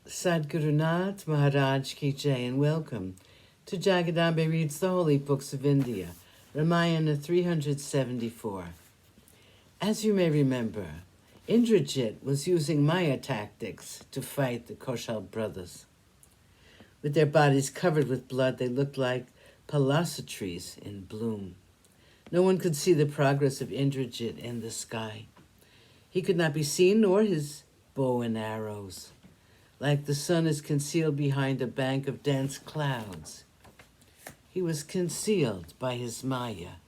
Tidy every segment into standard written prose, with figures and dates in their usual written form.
Sadhgurunath Maharaj Ki Jai, and welcome to Jagadambe Reads the Holy Books of India, Ramayana 374. As you may remember, Indrajit was using Maya tactics to fight the Kaushal brothers. With their bodies covered with blood, they looked like palasa trees in bloom. No one could see the progress of Indrajit in the sky. He could not be seen, nor his bow and arrows. Like the sun is concealed behind a bank of dense clouds, he was concealed by his Maya.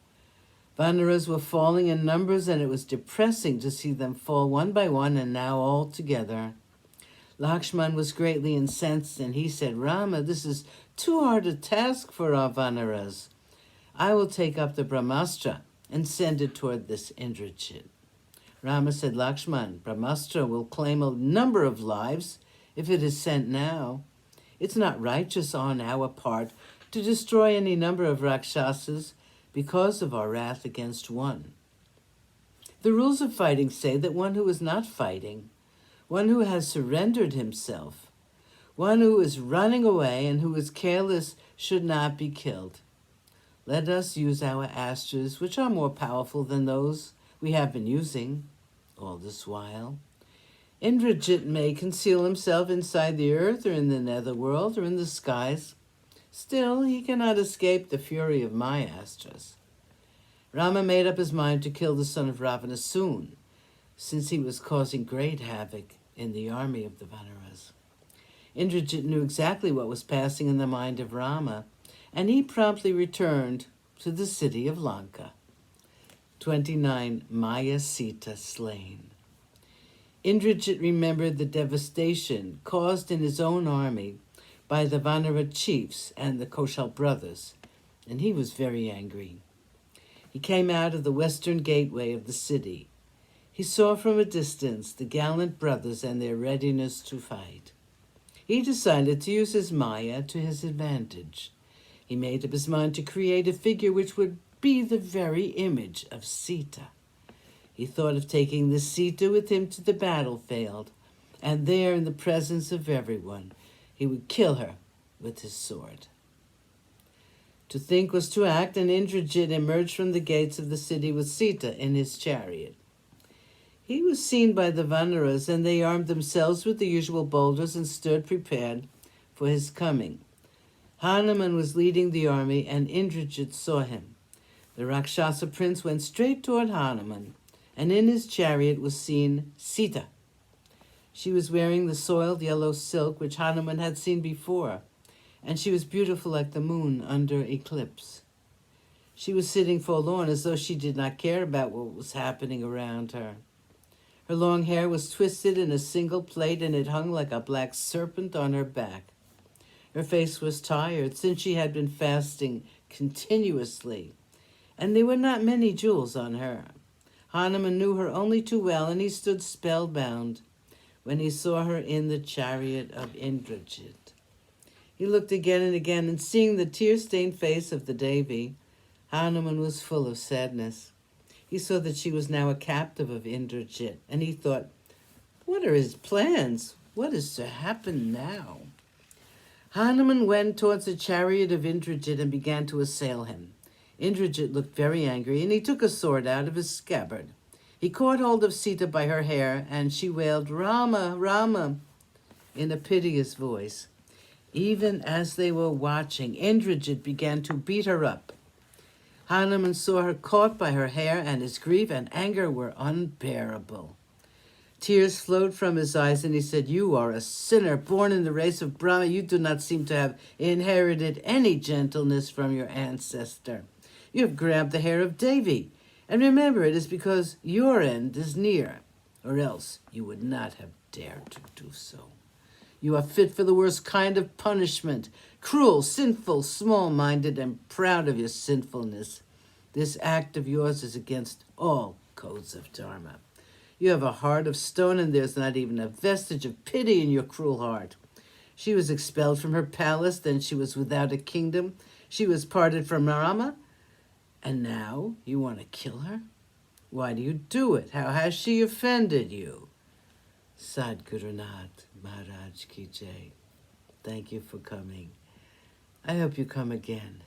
Vanaras were falling in numbers, and it was depressing to see them fall one by one and now all together. Lakshman was greatly incensed, and he said, "Rama, this is too hard a task for our Vanaras. I will take up the Brahmastra and send it toward this Indrajit." Rama said, "Lakshman, Brahmastra will claim a number of lives if it is sent now. It's not righteous on our part to destroy any number of Rakshasas because of our wrath against one. The rules of fighting say that one who is not fighting, one who has surrendered himself, one who is running away and who is careless should not be killed. Let us use our astras, which are more powerful than those we have been using all this while. Indrajit may conceal himself inside the earth or in the netherworld or in the skies. Still, he cannot escape the fury of my astras." Rama made up his mind to kill the son of Ravana soon, since he was causing great havoc in the army of the Vanaras. Indrajit knew exactly what was passing in the mind of Rama, and he promptly returned to the city of Lanka. 29. Maya Sita slain. Indrajit remembered the devastation caused in his own army by the Vanara chiefs and the Kaushal brothers, and he was very angry. He came out of the western gateway of the city. He saw from a distance the gallant brothers and their readiness to fight. He decided to use his Maya to his advantage. He made up his mind to create a figure which would be the very image of Sita. He thought of taking the Sita with him to the battlefield, and there, in the presence of everyone, he would kill her with his sword. To think was to act, and Indrajit emerged from the gates of the city with Sita in his chariot. He was seen by the Vanaras, and they armed themselves with the usual boulders and stood prepared for his coming. Hanuman was leading the army, and Indrajit saw him. The Rakshasa prince went straight toward Hanuman, and in his chariot was seen Sita. She was wearing the soiled yellow silk which Hanuman had seen before, and she was beautiful like the moon under eclipse. She was sitting forlorn, as though she did not care about what was happening around her. Her long hair was twisted in a single plait, and it hung like a black serpent on her back. Her face was tired, since she had been fasting continuously, and there were not many jewels on her. Hanuman knew her only too well, and he stood spellbound when he saw her in the chariot of Indrajit. He looked again and again, and seeing the tear-stained face of the Devi, Hanuman was full of sadness. He saw that she was now a captive of Indrajit, and he thought, what are his plans? What is to happen now? Hanuman went towards the chariot of Indrajit and began to assail him. Indrajit looked very angry, and he took a sword out of his scabbard. He caught hold of Sita by her hair, and she wailed, "Rama, Rama," in a piteous voice. Even as they were watching, Indrajit began to beat her up. Hanuman saw her caught by her hair, and his grief and anger were unbearable. Tears flowed from his eyes, and he said, "You are a sinner, born in the race of Brahma. You do not seem to have inherited any gentleness from your ancestor. You have grabbed the hair of Devi, and remember, it is because your end is near, or else you would not have dared to do so. You are fit for the worst kind of punishment, cruel, sinful, small-minded, and proud of your sinfulness. This act of yours is against all codes of Dharma. You have a heart of stone, and there's not even a vestige of pity in your cruel heart. She was expelled from her palace, then she was without a kingdom. She was parted from Rama, and now you want to kill her? Why do you do it? How has she offended you?" Sadhgurunath Maharaj ki jai. Thank you for coming. I hope you come again.